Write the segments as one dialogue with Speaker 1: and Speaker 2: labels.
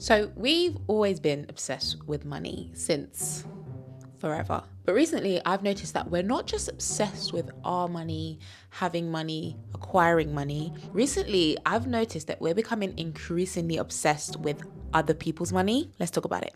Speaker 1: So we've always been obsessed with money since forever. But recently I've noticed that we're not just obsessed with our money, having money, acquiring money. Recently I've noticed that we're becoming increasingly obsessed with other people's money. Let's talk about it.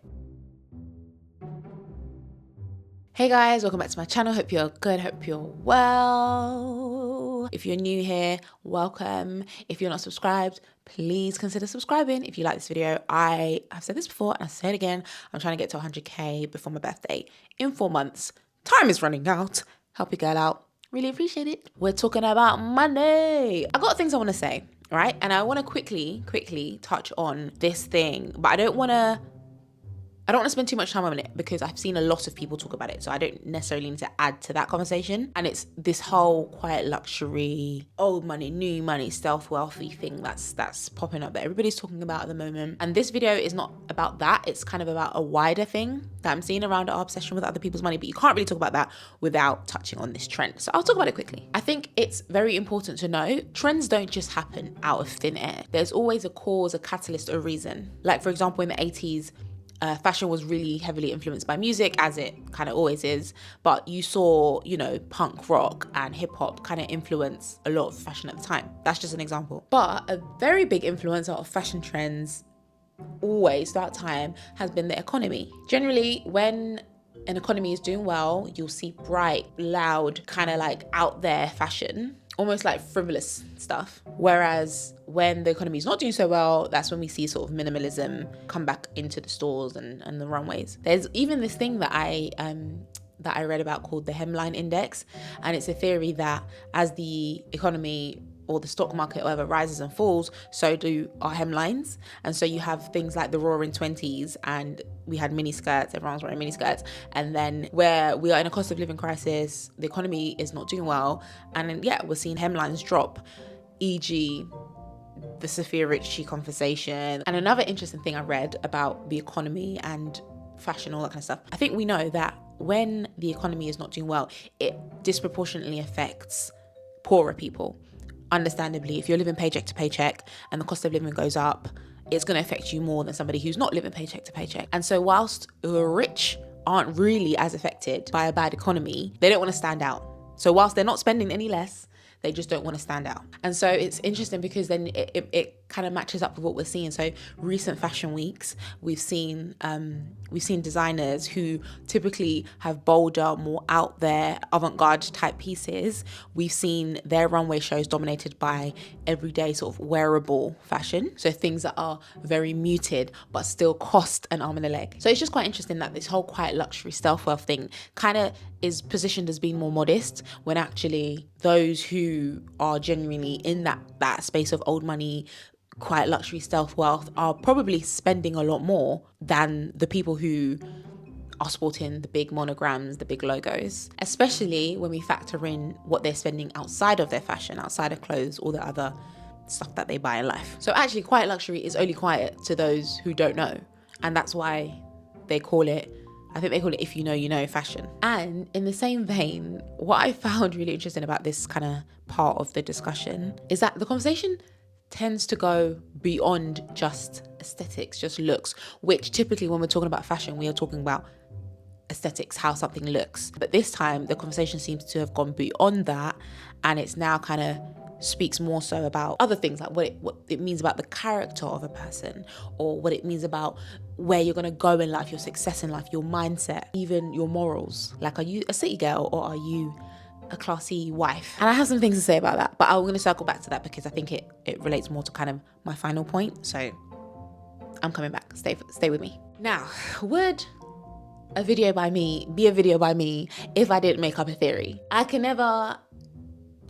Speaker 1: Hey guys, welcome back to my channel. Hope you're good, hope you're well. If you're new here, welcome. If you're not subscribed, please consider subscribing. If you like this video, I have said this before and I say it again, I'm trying to get to 100k before my birthday in 4 months. Time is running out. Help your girl out. Really appreciate it. We're talking about money. I got things I want to say, right? And I want to quickly touch on this thing, but I don't want to spend too much time on it because I've seen a lot of people talk about it. So I don't necessarily need to add to that conversation. And it's this whole quiet luxury, old money, new money, stealth-wealthy thing that's popping up that everybody's talking about at the moment. And this video is not about that. It's kind of about a wider thing that I'm seeing around our obsession with other people's money. But you can't really talk about that without touching on this trend. So I'll talk about it quickly. I think it's very important to know trends don't just happen out of thin air. There's always a cause, a catalyst, a reason. Like for example, in the 80s, fashion was really heavily influenced by music, as it kind of always is. But you saw, punk rock and hip hop kind of influence a lot of fashion at the time. That's just an example. But a very big influencer of fashion trends always throughout time has been the economy. Generally, when an economy is doing well, you'll see bright, loud, kind of like out there fashion, almost like frivolous stuff. Whereas when the economy is not doing so well, that's when we see sort of minimalism come back into the stores and the runways. There's even this thing that I read about called the hemline index, and it's a theory that as the economy or the stock market or whatever rises and falls, so do our hemlines. And so you have things like the roaring 20s, and we had mini skirts, everyone's wearing mini skirts. And then where we are in a cost of living crisis, the economy is not doing well, and then, we're seeing hemlines drop, e.g. the Sophia Richie conversation. And another interesting thing I read about the economy and fashion, all that kind of stuff. I think we know that when the economy is not doing well, it disproportionately affects poorer people. Understandably, if you're living paycheck to paycheck and the cost of living goes up, it's going to affect you more than somebody who's not living paycheck to paycheck. And so whilst the rich aren't really as affected by a bad economy, they don't want to stand out. So whilst they're not spending any less, they just don't want to stand out. And so it's interesting because then it kind of matches up with what we're seeing. So recent fashion weeks, we've seen designers who typically have bolder, more out there, avant-garde type pieces. We've seen their runway shows dominated by everyday sort of wearable fashion. So things that are very muted, but still cost an arm and a leg. So it's just quite interesting that this whole quiet luxury stealth wealth thing kind of is positioned as being more modest, when actually those who are genuinely in that space of old money, quiet luxury, stealth wealth are probably spending a lot more than the people who are sporting the big monograms, the big logos, especially when we factor in what they're spending outside of their fashion, outside of clothes, all the other stuff that they buy in life. So actually quiet luxury is only quiet to those who don't know. And that's why they call it, I think they call it if you know, you know fashion. And in the same vein, what I found really interesting about this kind of part of the discussion is that the conversation tends to go beyond just aesthetics, just looks, which typically when we're talking about fashion, we are talking about aesthetics, how something looks. But this time the conversation seems to have gone beyond that, and it's now kind of speaks more so about other things, like what it means about the character of a person, or what it means about where you're going to go in life, your success in life, your mindset, even your morals. Like, are you a city girl or are you a classy wife? And I have some things to say about that, but I'm going to circle back to that because I think it relates more to kind of my final point. So I'm coming back. Stay with me. Now, would a video by me be a video by me if I didn't make up a theory? I can never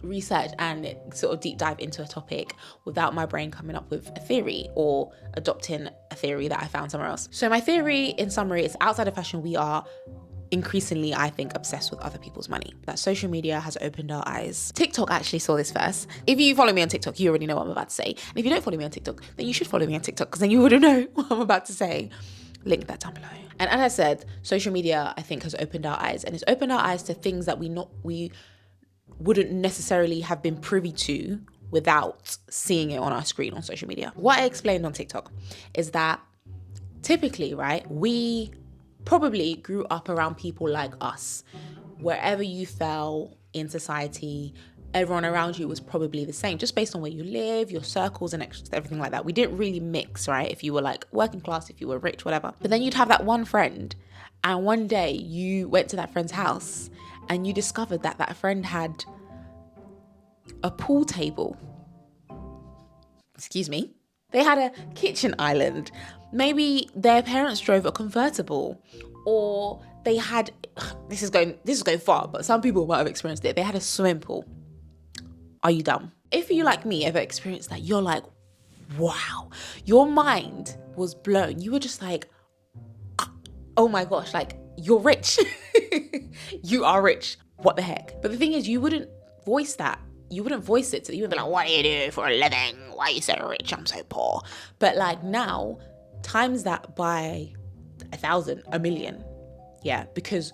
Speaker 1: research and sort of deep dive into a topic without my brain coming up with a theory or adopting a theory that I found somewhere else. So my theory, in summary, is outside of fashion, we are increasingly, I think, obsessed with other people's money. That social media has opened our eyes. TikTok actually saw this first. If you follow me on TikTok, you already know what I'm about to say. And if you don't follow me on TikTok, then you should follow me on TikTok, because then you would know what I'm about to say. Link that down below. And as I said, social media, I think, has opened our eyes, and it's opened our eyes to things that we wouldn't necessarily have been privy to without seeing it on our screen on social media. What I explained on TikTok is that typically, right, we probably grew up around people like us. Wherever you fell in society, everyone around you was probably the same, just based on where you live, your circles and everything like that. We didn't really mix, right? If you were like working class, if you were rich, whatever. But then you'd have that one friend, and one day you went to that friend's house and you discovered that that friend had a pool table. Excuse me. They had a kitchen island. Maybe their parents drove a convertible, or they had, this is going far, but some people might have experienced it. They had a swimming pool. Are you dumb? If you, like me, ever experienced that, you're like, wow, your mind was blown. You were just like, oh my gosh, like, you're rich. You are rich. What the heck? But the thing is, you wouldn't voice that. You wouldn't voice it. So you would be like, what do you do for a living? Why are you so rich? I'm so poor. But like now, times that by 1,000, 1,000,000. Yeah, because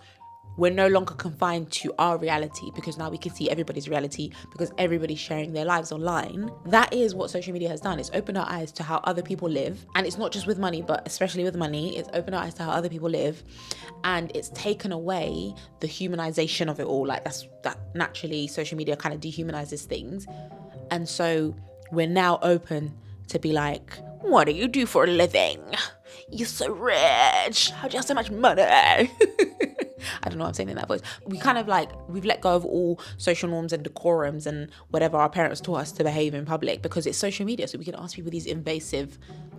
Speaker 1: we're no longer confined to our reality, because now we can see everybody's reality, because everybody's sharing their lives online. That is what social media has done. It's opened our eyes to how other people live. And it's not just with money, but especially with money, it's opened our eyes to how other people live. And it's taken away the humanization of it all. Like that naturally social media kind of dehumanizes things. And so we're now open to be like, what do you do for a living? You're so rich. How do you have so much money? I don't know what I'm saying in that voice. We kind of like, we've let go of all social norms and decorums and whatever our parents taught us to behave in public, because it's social media. So we can ask people these invasive,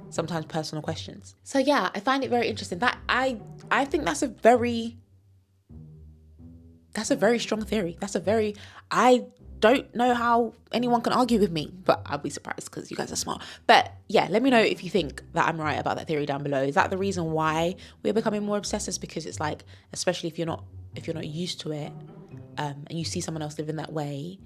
Speaker 1: sometimes personal questions. So yeah, I find it very interesting. That I think that's a very strong theory. I don't know how anyone can argue with me, but I'll be surprised because you guys are smart. But yeah, let me know if you think that I'm right about that theory down below. Is that the reason why we're becoming more obsessed? Because it's like, especially if you're not used to it, and you see someone else living that way,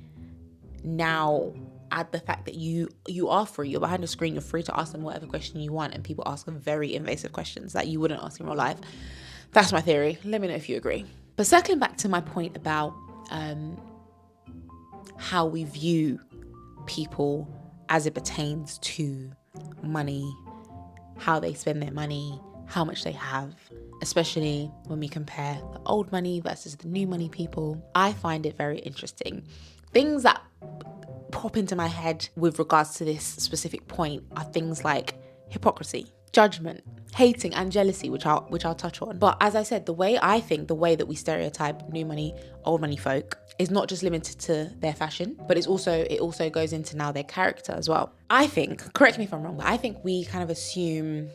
Speaker 1: now add the fact that you are free, you're behind a screen, you're free to ask them whatever question you want, and people ask them very invasive questions that you wouldn't ask in real life. That's my theory. Let me know if you agree. But circling back to my point about how we view people as it pertains to money, how they spend their money, how much they have, especially when we compare the old money versus the new money people, I find it very interesting. Things that pop into my head with regards to this specific point are things like hypocrisy, judgment, hating, and jealousy, which I'll touch on. But as I said, the way that we stereotype new money, old money folk is not just limited to their fashion, but it also goes into now their character as well. I think, correct me if I'm wrong, but I think we kind of assume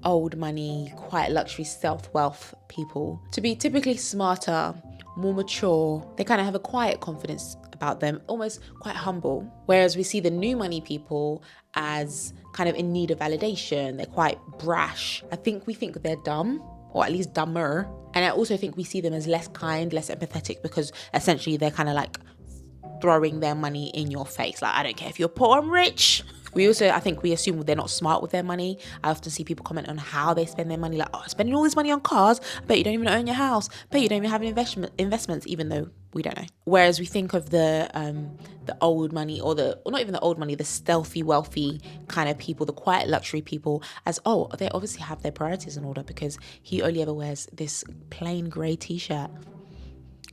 Speaker 1: old money, quite luxury, self-wealth people to be typically smarter, more mature. They kind of have a quiet confidence about them, almost quite humble. Whereas we see the new money people as kind of in need of validation. They're quite brash. We think they're dumb, or at least dumber. And I also think we see them as less kind, less empathetic, because essentially they're kind of like throwing their money in your face. Like, I don't care if you're poor, I'm rich. I think we assume they're not smart with their money. I often see people comment on how they spend their money, like, oh, spending all this money on cars, I bet you don't even own your house, I bet you don't even have investments, even though we don't know. Whereas we think of the old money, or not even the old money, the stealthy, wealthy kind of people, the quiet luxury people, as, oh, they obviously have their priorities in order because he only ever wears this plain grey t-shirt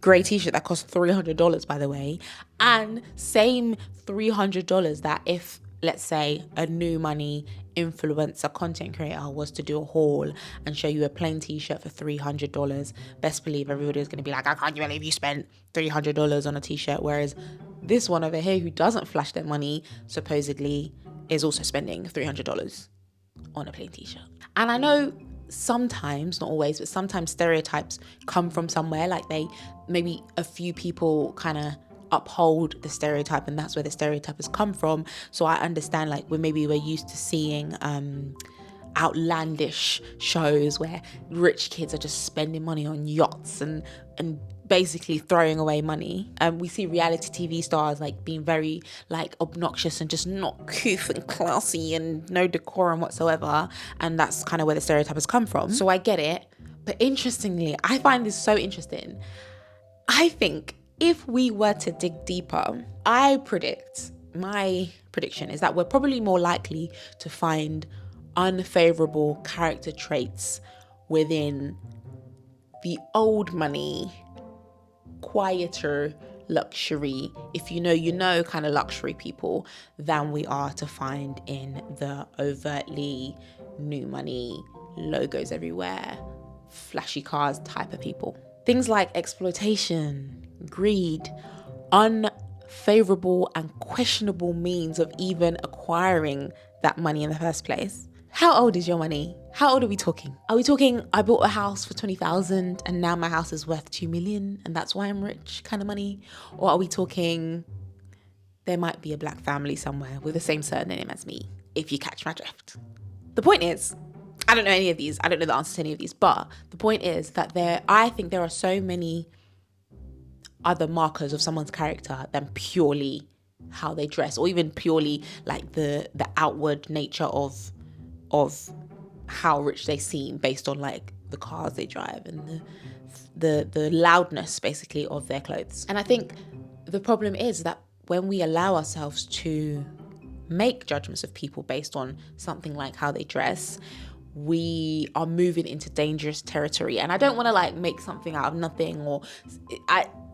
Speaker 1: that costs $300, by the way, and same $300 that if, let's say, a new money influencer content creator was to do a haul and show you a plain t-shirt for $300, best believe everybody's going to be like, I can't believe you spent $300 on a t-shirt. Whereas this one over here, who doesn't flash their money, supposedly is also spending $300 on a plain t-shirt. And I know sometimes, not always, but sometimes stereotypes come from somewhere. Like maybe a few people kind of uphold the stereotype, and that's where the stereotype has come from. So I understand, like, we're used to seeing outlandish shows where rich kids are just spending money on yachts and basically throwing away money. We see reality TV stars like being very like obnoxious and just not couth and classy and no decorum whatsoever, and that's kind of where the stereotype has come from. So I get it, but interestingly, I find this so interesting. I think if we were to dig deeper, my prediction is that we're probably more likely to find unfavorable character traits within the old money, quieter luxury, if you know kind of luxury people, than we are to find in the overtly new money, logos everywhere, flashy cars type of people. Things like exploitation, greed, unfavorable and questionable means of even acquiring that money in the first place. How old is your money? How old are we talking? Are we talking, I bought a house for 20,000 and now my house is worth 2 million and that's why I'm rich kind of money? Or are we talking, there might be a black family somewhere with the same surname as me, if you catch my drift? The point is, I don't know any of these. I don't know the answer to any of these, but the point is that I think there are so many other markers of someone's character than purely how they dress, or even purely like the outward nature of how rich they seem based on like the cars they drive and the loudness basically of their clothes. And I think the problem is that when we allow ourselves to make judgments of people based on something like how they dress, we are moving into dangerous territory. And I don't want to like make something out of nothing, or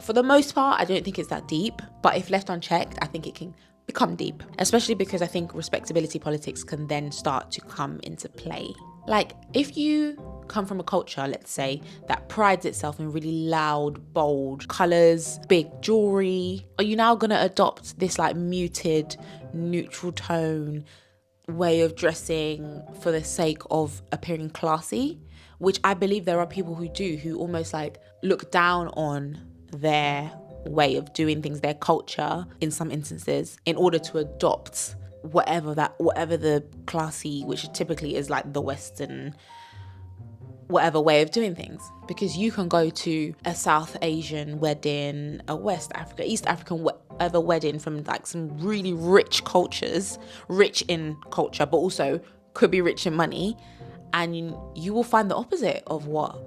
Speaker 1: for the most part, I don't think it's that deep, but if left unchecked, I think it can become deep, especially because I think respectability politics can then start to come into play. Like if you come from a culture, let's say, that prides itself in really loud, bold colors, big jewelry, are you now going to adopt this like muted, neutral tone way of dressing for the sake of appearing classy? Which I believe there are people who do, who almost like look down on their way of doing things, their culture in some instances, in order to adopt whatever the classy, which typically is like the Western whatever way of doing things. Because you can go to a South Asian wedding, a West Africa, East African whatever wedding from like some really rich cultures, rich in culture, but also could be rich in money, and you will find the opposite of what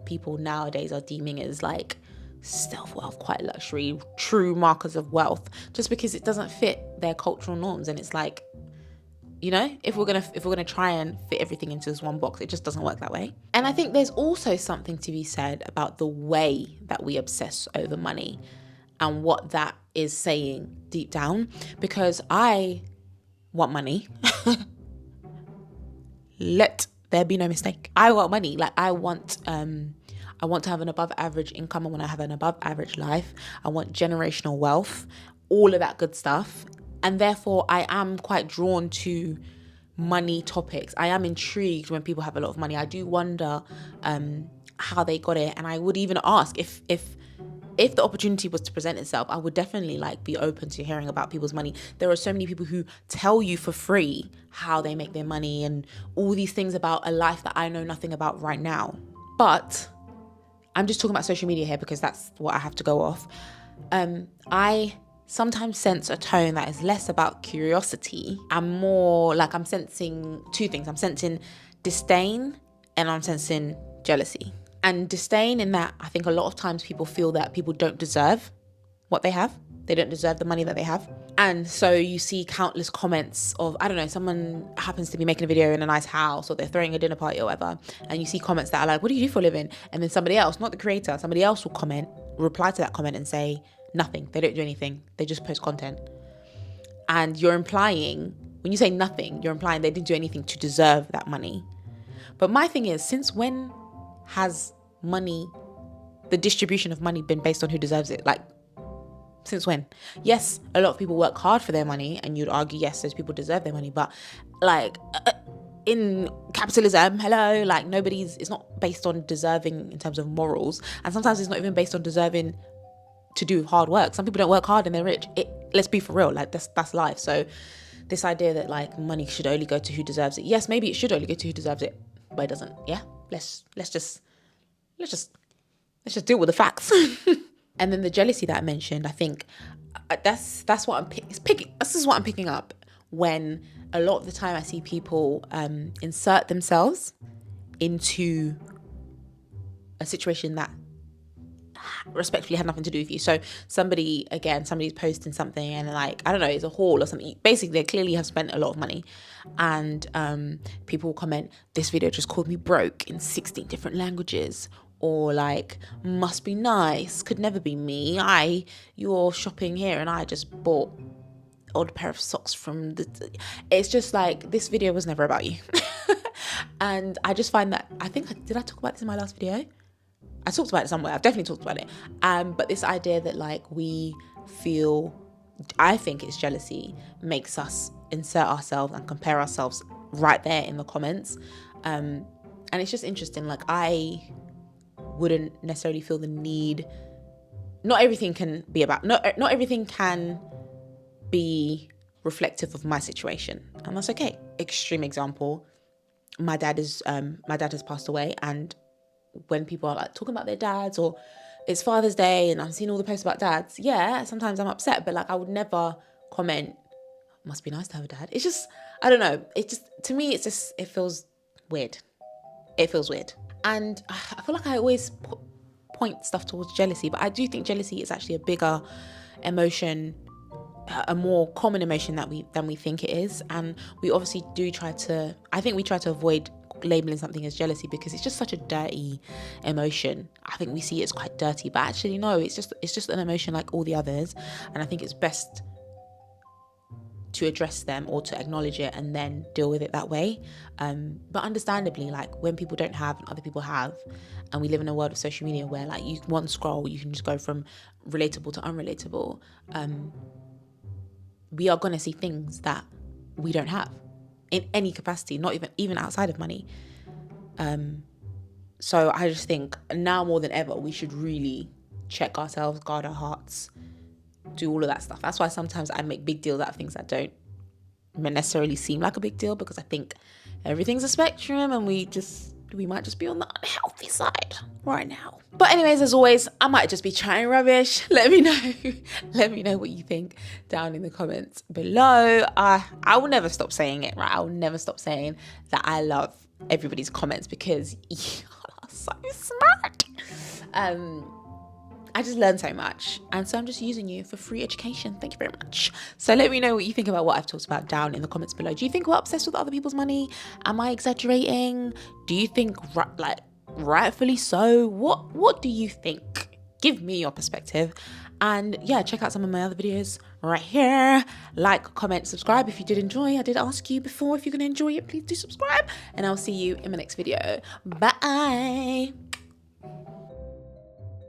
Speaker 1: people nowadays are deeming as like stealth wealth, quiet luxury, true markers of wealth, just because it doesn't fit their cultural norms. And it's like, you know, if we're gonna try and fit everything into this one box, it just doesn't work that way. And I think there's also something to be said about the way that we obsess over money and what that is saying deep down. Because I want money. Let there be no mistake. I want money. Like I want to have an above average income. I want to have an above average life. I want generational wealth, all of that good stuff. And therefore I am quite drawn to money topics. I am intrigued when people have a lot of money. I do wonder how they got it. And I would even ask if the opportunity was to present itself, I would definitely like be open to hearing about people's money. There are so many people who tell you for free how they make their money and all these things about a life that I know nothing about right now. But I'm just talking about social media here because that's what I have to go off. I sometimes sense a tone that is less about curiosity and more like I'm sensing two things. I'm sensing disdain and I'm sensing jealousy. And disdain in that I think a lot of times people feel that people don't deserve what they have. They don't deserve the money that they have. And so you see countless comments of, I don't know, someone happens to be making a video in a nice house or they're throwing a dinner party or whatever. And you see comments that are like, what do you do for a living? And then somebody else, not the creator, somebody else will reply to that comment and say nothing. They don't do anything. They just post content. And you're implying, when you say nothing, you're implying they didn't do anything to deserve that money. But my thing is, since when has money, the distribution of money, been based on who deserves it? Like, since when? Yes, a lot of people work hard for their money, and you'd argue, yes, those people deserve their money, but like in capitalism, hello, like it's not based on deserving in terms of morals, and sometimes it's not even based on deserving to do hard work. Some people don't work hard and they're rich. Let's be for real, like that's life. So this idea that like money should only go to who deserves it, yes, maybe it should only go to who deserves it, but it doesn't. Yeah, let's just deal with the facts. And then the jealousy that I mentioned, I think this is what I'm picking up when a lot of the time I see people insert themselves into a situation that respectfully had nothing to do with you. So somebody's posting something and like, I don't know, it's a haul or something. Basically, they clearly have spent a lot of money, and people will comment, this video just called me broke in 16 different languages, or like, must be nice, could never be me. You're shopping here and I just bought odd pair of socks from it's just like, this video was never about you. And I just find that, did I talk about this in my last video? I talked about it somewhere. I've definitely talked about it. But this idea that like I think it's jealousy, makes us insert ourselves and compare ourselves right there in the comments. And it's just interesting. Like, I wouldn't necessarily feel the need. Not everything can be reflective of my situation, and that's okay. Extreme example: my dad has passed away, and when people are like talking about their dads, or it's Father's Day and I'm seeing all the posts about dads, yeah, sometimes I'm upset, but like, I would never comment, must be nice to have a dad. It's just, I don't know. It just, to me, it feels weird. It feels weird. And I feel like I always point stuff towards jealousy, but I do think jealousy is actually a bigger emotion, a more common emotion than we think it is. And we obviously try to avoid labeling something as jealousy because it's just such a dirty emotion. I think we see it as quite dirty, but actually no, it's just an emotion like all the others. And I think it's best to address them or to acknowledge it and then deal with it that way. But understandably, like, when people don't have and other people have, and we live in a world of social media where like one scroll, you can just go from relatable to unrelatable, we are going to see things that we don't have in any capacity, not even outside of money. So I just think now more than ever, we should really check ourselves, guard our hearts, do all of that stuff. That's why sometimes I make big deals out of things that don't necessarily seem like a big deal, because I think everything's a spectrum and we might just be on the unhealthy side right now. But anyways, as always, I might just be chatting rubbish. Let me know what you think down in the comments below. I will never stop saying it, right? I will never stop saying that I love everybody's comments because you are so smart. I just learned so much, and so I'm just using you for free education. Thank you very much. So let me know what you think about what I've talked about down in the comments below. Do you think we're obsessed with other people's money? Am I exaggerating? Do you think rightfully so? What do you think? Give me your perspective. And yeah, check out some of my other videos right here. Like, comment, subscribe if you did enjoy. I did ask you before, if you're going to enjoy it, please do subscribe. And I'll see you in my next video. Bye.